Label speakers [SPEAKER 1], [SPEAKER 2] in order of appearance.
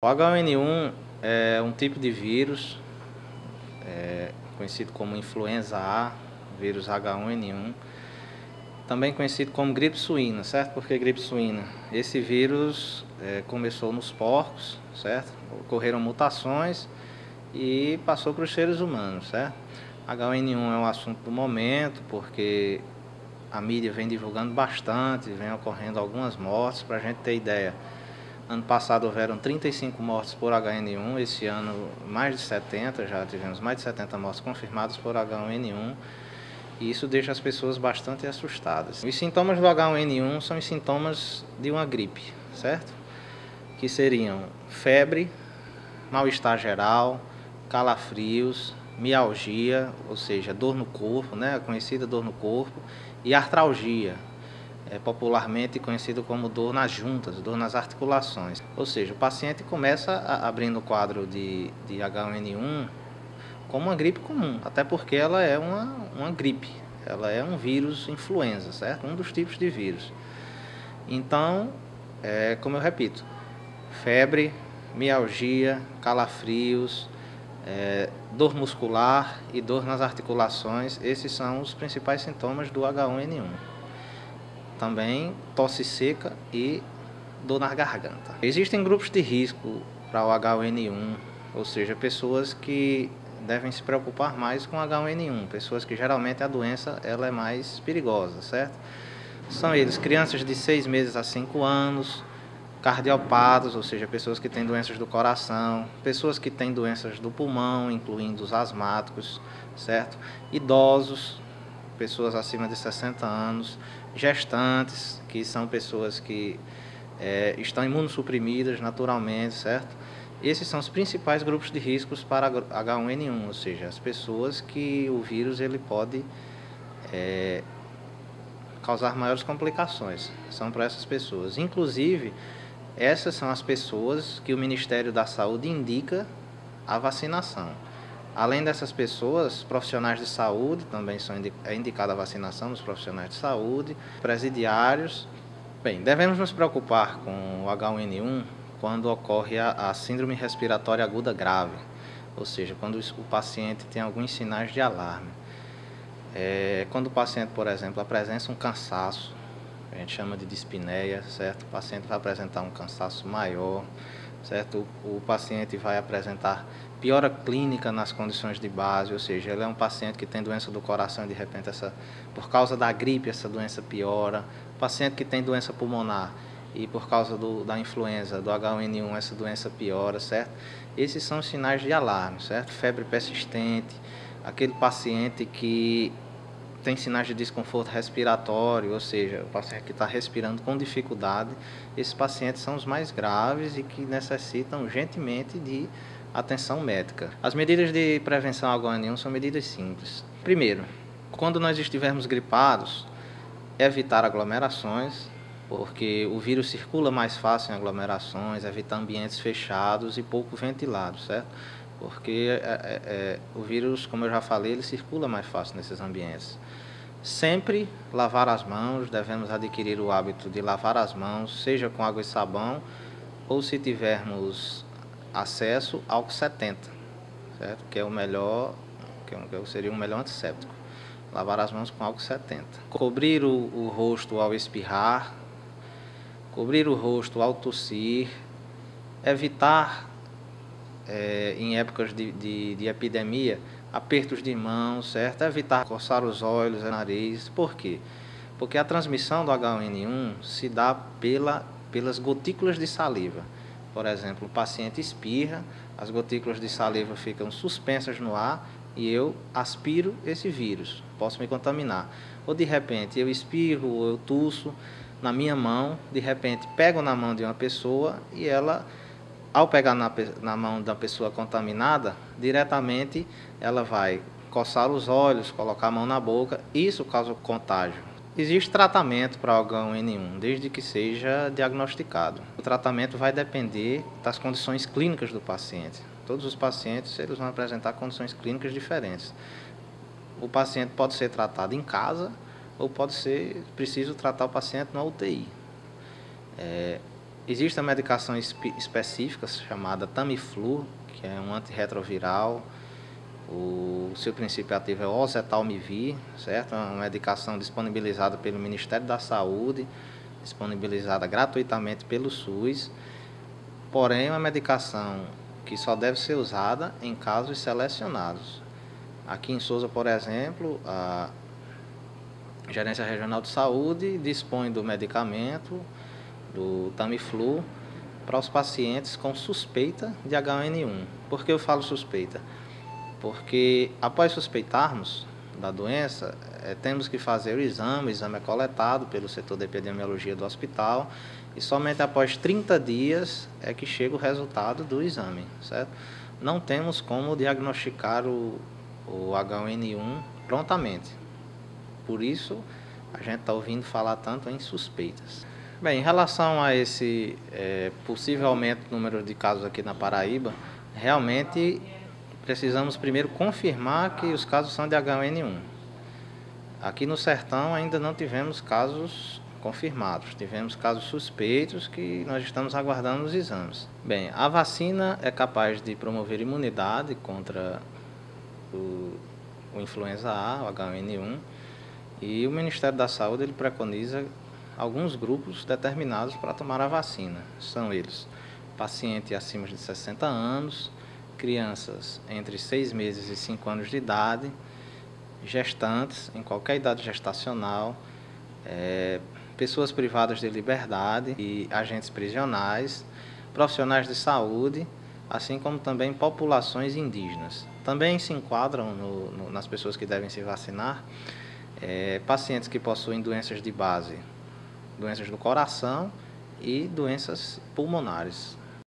[SPEAKER 1] O H1N1 é um tipo de vírus conhecido como influenza A, vírus H1N1, também conhecido como gripe suína, certo? Por que gripe suína? Esse vírus começou nos porcos, certo? Ocorreram mutações e passou para os seres humanos, certo? H1N1 é um assunto do momento, porque a mídia vem divulgando bastante, vem ocorrendo algumas mortes. Para a gente ter ideia, ano passado houveram 35 mortes por H1N1, esse ano mais de 70, já tivemos mais de 70 mortes confirmadas por H1N1, e isso deixa as pessoas bastante assustadas. Os sintomas do H1N1 são os sintomas de uma gripe, certo? Que seriam febre, mal-estar geral, calafrios, mialgia, ou seja, dor no corpo, né, a conhecida dor no corpo, e artralgia, popularmente conhecido como dor nas juntas, dor nas articulações. Ou seja, o paciente começa abrindo o quadro de H1N1 como uma gripe comum, até porque ela é uma gripe, ela é um vírus influenza, certo? Um dos tipos de vírus. Então, como eu repito, febre, mialgia, calafrios, dor muscular e dor nas articulações, esses são os principais sintomas do H1N1. Também tosse seca e dor na garganta. Existem grupos de risco para o H1N1, ou seja, pessoas que devem se preocupar mais com H1N1, pessoas que geralmente a doença ela é mais perigosa, certo? São eles crianças de 6 meses a 5 anos, cardiopatas, ou seja, pessoas que têm doenças do coração, pessoas que têm doenças do pulmão, incluindo os asmáticos, certo? Idosos, pessoas acima de 60 anos, gestantes, que são pessoas que estão imunossuprimidas naturalmente, certo? Esses são os principais grupos de riscos para H1N1, ou seja, as pessoas que o vírus ele pode causar maiores complicações, são para essas pessoas. Inclusive, essas são as pessoas que o Ministério da Saúde indica a vacinação. Além dessas pessoas, profissionais de saúde também é indicada a vacinação dos profissionais de saúde, presidiários. Bem, devemos nos preocupar com o H1N1 quando ocorre a síndrome respiratória aguda grave, ou seja, quando o paciente tem alguns sinais de alarme. Quando o paciente, por exemplo, apresenta um cansaço, a gente chama de dispneia, certo? O paciente vai apresentar um cansaço maior, certo? O paciente vai apresentar piora clínica nas condições de base, ou seja, ele é um paciente que tem doença do coração e de repente por causa da gripe essa doença piora. O paciente que tem doença pulmonar e por causa da influenza, do H1N1, essa doença piora, certo? Esses são os sinais de alarme, certo? Febre persistente, aquele paciente que tem sinais de desconforto respiratório, ou seja, o paciente que está respirando com dificuldade, esses pacientes são os mais graves e que necessitam urgentemente de atenção médica. As medidas de prevenção ao H1N1 são medidas simples. Primeiro, quando nós estivermos gripados, evitar aglomerações, porque o vírus circula mais fácil em aglomerações, evitar ambientes fechados e pouco ventilados, certo? Porque o vírus, como eu já falei, ele circula mais fácil nesses ambientes. Sempre lavar as mãos, devemos adquirir o hábito de lavar as mãos, seja com água e sabão, ou se tivermos acesso, álcool 70, certo? Que é o melhor, seria o melhor antisséptico. Lavar as mãos com álcool 70. Cobrir o rosto ao espirrar, cobrir o rosto ao tossir, evitar em épocas de epidemia, apertos de mãos, certo? Evitar coçar os olhos e nariz. Por quê? Porque a transmissão do H1N1 se dá pelas gotículas de saliva. Por exemplo, o paciente espirra, as gotículas de saliva ficam suspensas no ar e eu aspiro esse vírus, posso me contaminar. Ou de repente eu espirro ou eu tuço na minha mão, de repente pego na mão de uma pessoa e ela, ao pegar na mão da pessoa contaminada, diretamente ela vai coçar os olhos, colocar a mão na boca, isso causa contágio. Existe tratamento para o H1N1, desde que seja diagnosticado. O tratamento vai depender das condições clínicas do paciente. Todos os pacientes eles vão apresentar condições clínicas diferentes. O paciente pode ser tratado em casa ou pode ser preciso tratar o paciente na UTI. Existe a medicação específica chamada Tamiflu, que é um antirretroviral. O seu princípio ativo é o oseltamivir, certo? É uma medicação disponibilizada pelo Ministério da Saúde, disponibilizada gratuitamente pelo SUS, porém é uma medicação que só deve ser usada em casos selecionados. Aqui em Sousa, por exemplo, a Gerência Regional de Saúde dispõe do medicamento, do Tamiflu, para os pacientes com suspeita de H1N1. Por que eu falo suspeita? Porque após suspeitarmos da doença, temos que fazer o exame é coletado pelo setor de epidemiologia do hospital e somente após 30 dias é que chega o resultado do exame, certo? Não temos como diagnosticar o H1N1 prontamente. Por isso, a gente está ouvindo falar tanto em suspeitas. Bem, em relação a esse possível aumento do número de casos aqui na Paraíba, realmente precisamos primeiro confirmar que os casos são de H1N1. Aqui no Sertão ainda não tivemos casos confirmados, tivemos casos suspeitos que nós estamos aguardando os exames. Bem, a vacina é capaz de promover imunidade contra o influenza A, o H1N1, e o Ministério da Saúde ele preconiza alguns grupos determinados para tomar a vacina. São eles: paciente acima de 60 anos, crianças entre 6 meses e 5 anos de idade, gestantes em qualquer idade gestacional, pessoas privadas de liberdade e agentes prisionais, profissionais de saúde, assim como também populações indígenas. Também se enquadram nas pessoas que devem se vacinar pacientes que possuem doenças de base, doenças do coração e doenças pulmonares.